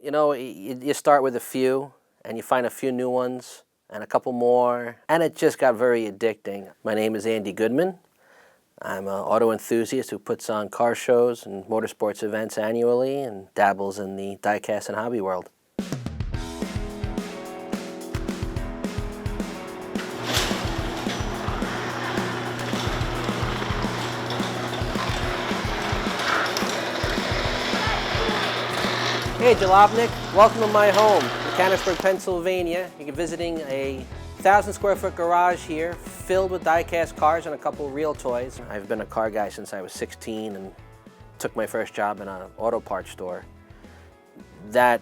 You know, you start with a few, and you find a few new ones, and a couple more, and it just got very addicting. My name is Andy Goodman. I'm an auto enthusiast who puts on car shows and motorsports events annually and dabbles in the diecast and hobby world. Hey Jalopnik, welcome to my home, Mechanicsburg, Pennsylvania. You're visiting a 1,000 square foot garage here filled with die-cast cars and a couple real toys. I've been a car guy since I was 16 and took my first job in an auto parts store. That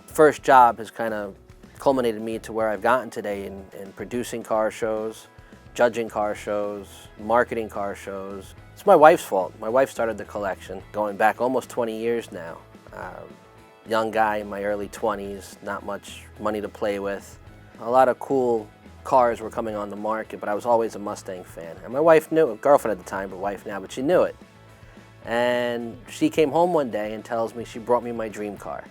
first job has kind of culminated me to where I've gotten today in producing car shows, judging car shows, marketing car shows. It's my wife's fault. My wife started the collection going back almost 20 years now. Young guy in my early 20s, not much money to play with. A lot of cool cars were coming on the market, but I was always a Mustang fan. And my wife knew, girlfriend at the time, but wife now, but she knew it. And she came home one day and tells me she brought me my dream car.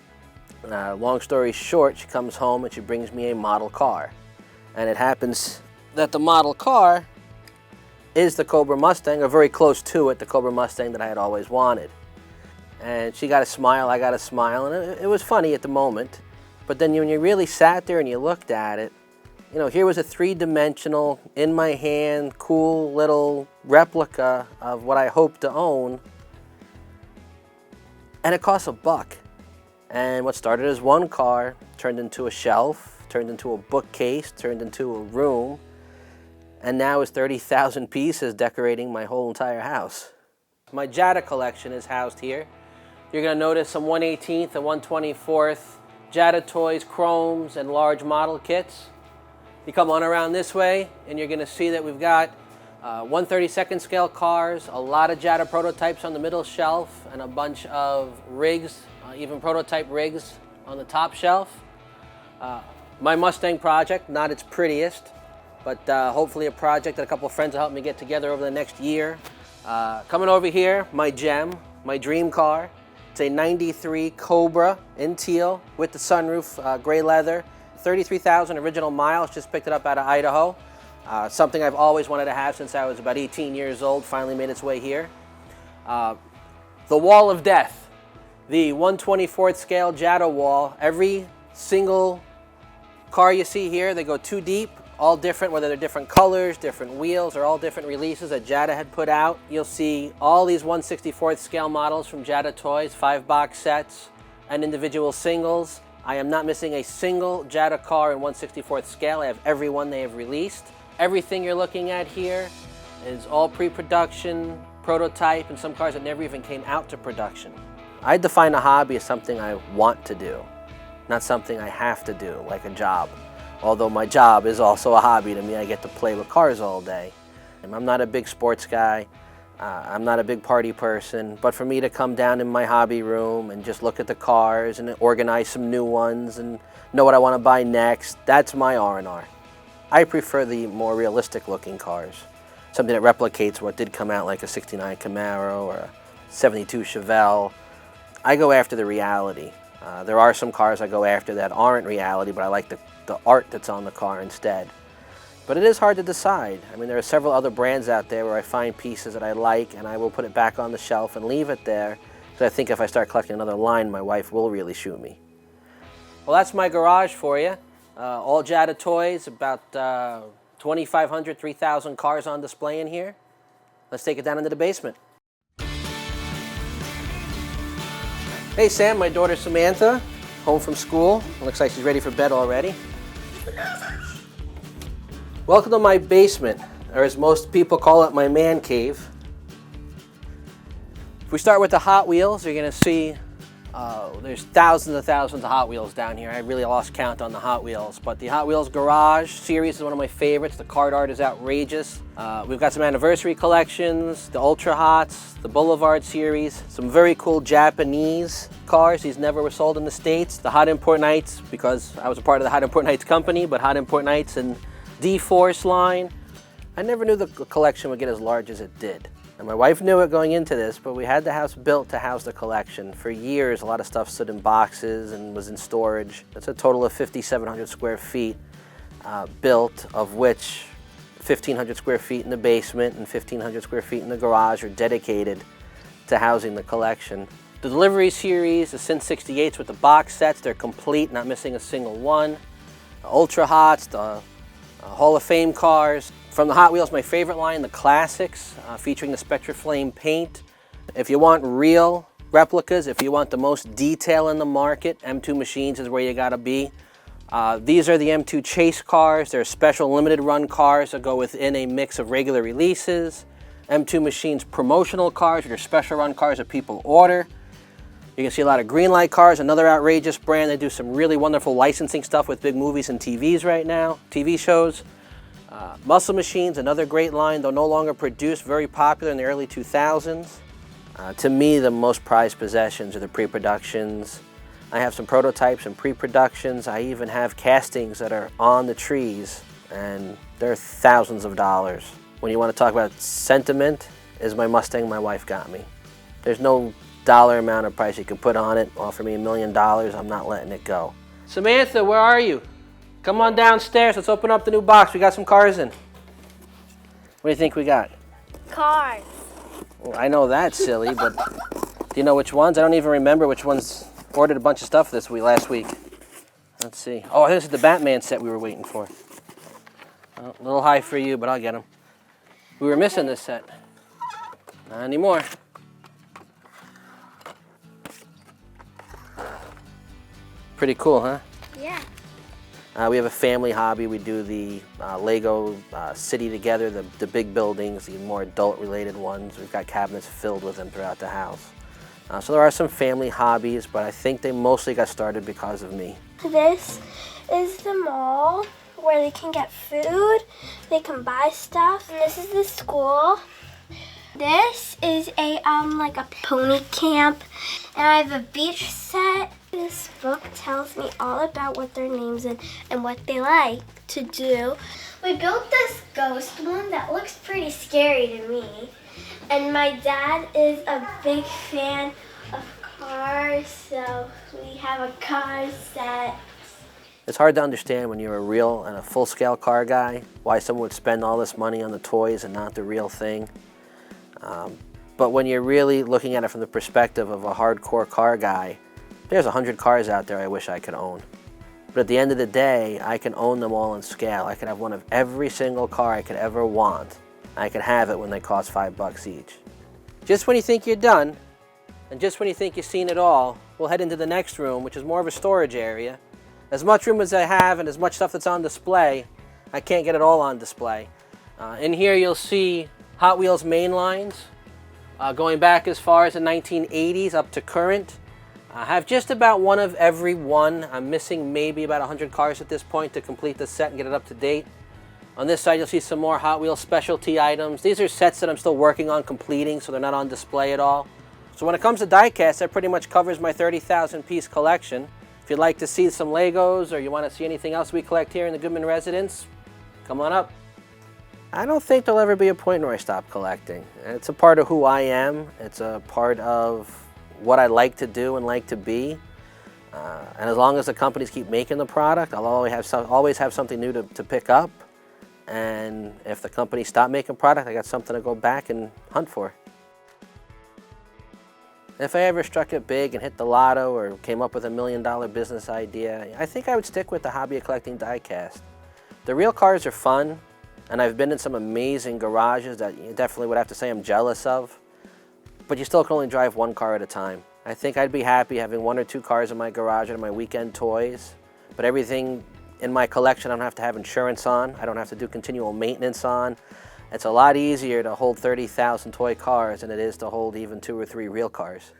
Long story short, she comes home and she brings me a model car. And it happens that the model car is the Cobra Mustang, or very close to it, the Cobra Mustang that I had always wanted. And she got a smile, I got a smile, and it was funny at the moment. But then when you really sat there and you looked at it, you know, here was a three-dimensional, in my hand, cool little replica of what I hoped to own. And it cost $1. And what started as one car turned into a shelf, turned into a bookcase, turned into a room, and now is 30,000 pieces decorating my whole entire house. My Jada collection is housed here. You're going to notice some 1/18th and 1/24th Jada toys, chromes, and large model kits. You come on around this way, and you're going to see that we've got 1/32 scale cars, a lot of Jada prototypes on the middle shelf, and a bunch of rigs, even prototype rigs on the top shelf. My Mustang project, not its prettiest, but hopefully a project that a couple of friends will help me get together over the next year. Coming over here, my gem, my dream car. It's a 93 Cobra in teal with the sunroof, gray leather, 33,000 original miles, just picked it up out of Idaho. Something I've always wanted to have since I was about 18 years old, finally made its way here. The Wall of Death, the 1/24th scale Jada wall. Every single car you see here, they go 2 deep. All different, whether they're different colors, different wheels, or all different releases that Jada had put out. You'll see all these 1/64th scale models from Jada Toys, 5-box sets, and individual singles. I am not missing a single Jada car in 1/64th scale. I have every one they have released. Everything you're looking at here is all pre-production, prototype, and some cars that never even came out to production. I define a hobby as something I want to do, not something I have to do, like a job. Although my job is also a hobby to me, I get to play with cars all day. And I'm not a big sports guy, I'm not a big party person, but for me to come down in my hobby room and just look at the cars and organize some new ones and know what I want to buy next, that's my R&R. I prefer the more realistic looking cars, something that replicates what did come out, like a 69 Camaro or a 72 Chevelle. I go after the reality. There are some cars I go after that aren't reality, but I like the art that's on the car instead. But it is hard to decide. I mean, there are several other brands out there where I find pieces that I like and I will put it back on the shelf and leave it there, because I think if I start collecting another line, my wife will really shoot me. Well, that's my garage for you. All Jada toys, about 2,500, 3,000 cars on display in here. Let's take it down into the basement. Hey Sam, my daughter Samantha, home from school. Looks like she's ready for bed already. Welcome to my basement, or as most people call it, my man cave. If we start with the Hot Wheels, you're gonna see there's thousands of Hot Wheels down here. I really lost count on the Hot Wheels, but the Hot Wheels Garage series is one of my favorites. The card art is outrageous. We've got some anniversary collections, the Ultra Hots, the Boulevard series, some very cool Japanese cars. These never were sold in the States. The Hot Import Nights, because I was a part of the Hot Import Nights company, but Hot Import Nights and D-Force line. I never knew the collection would get as large as it did. And my wife knew it going into this, but we had the house built to house the collection. For years, a lot of stuff stood in boxes and was in storage. It's a total of 5,700 square feet built, of which 1,500 square feet in the basement and 1,500 square feet in the garage are dedicated to housing the collection. The delivery series, the Sin 68s with the box sets, they're complete, not missing a single one. The Ultra Hots, the Hall of Fame cars. From the Hot Wheels, my favorite line, the Classics, featuring the Spectra Flame paint. If you want real replicas, if you want the most detail in the market, M2 Machines is where you gotta be. These are the M2 Chase cars. They're special limited run cars that go within a mix of regular releases. M2 Machines promotional cars, which are special run cars that people order. You can see a lot of Greenlight cars, another outrageous brand. They do some really wonderful licensing stuff with big movies and TVs right now, TV shows. Muscle Machines, another great line, though no longer produced, very popular in the early 2000s. To me, the most prized possessions are the pre-productions. I have some prototypes and pre-productions. I even have castings that are on the trees, and they're thousands of dollars. When you want to talk about sentiment, is my Mustang my wife got me. There's no dollar amount of price you can put on it. Offer me $1 million, I'm not letting it go. Samantha, where are you? Come on downstairs, let's open up the new box. We got some cars in. What do you think we got? Cars. Well, I know that's silly, but do you know which ones? I don't even remember which ones. Ordered a bunch of stuff last week. Let's see. Oh, this is the Batman set we were waiting for. Oh, a little high for you, but I'll get them. We were missing this set. Not anymore. Pretty cool, huh? Yeah. We have a family hobby. We do the Lego city together, the big buildings, the more adult-related ones. We've got cabinets filled with them throughout the house. So there are some family hobbies, but I think they mostly got started because of me. This is the mall where they can get food, they can buy stuff. And this is the school. This is like a pony camp, and I have a beach set. This book tells me all about what their names are and what they like to do. We built this ghost one that looks pretty scary to me. And my dad is a big fan of cars, so we have a car set. It's hard to understand when you're a real and a full-scale car guy why someone would spend all this money on the toys and not the real thing. But when you're really looking at it from the perspective of a hardcore car guy, there's 100 cars out there I wish I could own. But at the end of the day, I can own them all in scale. I can have one of every single car I could ever want. I can have it when they cost $5 each. Just when you think you're done, and just when you think you've seen it all, we'll head into the next room, which is more of a storage area. As much room as I have and as much stuff that's on display, I can't get it all on display. In here you'll see Hot Wheels main lines, going back as far as the 1980s up to current. I have just about one of every one. I'm missing maybe about 100 cars at this point to complete the set and get it up to date. On this side, you'll see some more Hot Wheels specialty items. These are sets that I'm still working on completing, so they're not on display at all. So when it comes to diecast, that pretty much covers my 30,000 piece collection. If you'd like to see some Legos or you want to see anything else we collect here in the Goodman residence, come on up. I don't think there'll ever be a point where I stop collecting. It's a part of who I am. It's a part of what I like to do and like to be. And as long as the companies keep making the product, I'll always have something new to pick up. And if the companies stop making product, I got something to go back and hunt for. If I ever struck it big and hit the lotto or came up with $1 million business idea, I think I would stick with the hobby of collecting diecast. The real cars are fun, and I've been in some amazing garages that you definitely would have to say I'm jealous of, but you still can only drive one car at a time. I think I'd be happy having 1 or 2 cars in my garage and my weekend toys, but everything in my collection I don't have to have insurance on, I don't have to do continual maintenance on. It's a lot easier to hold 30,000 toy cars than it is to hold even 2 or 3 real cars.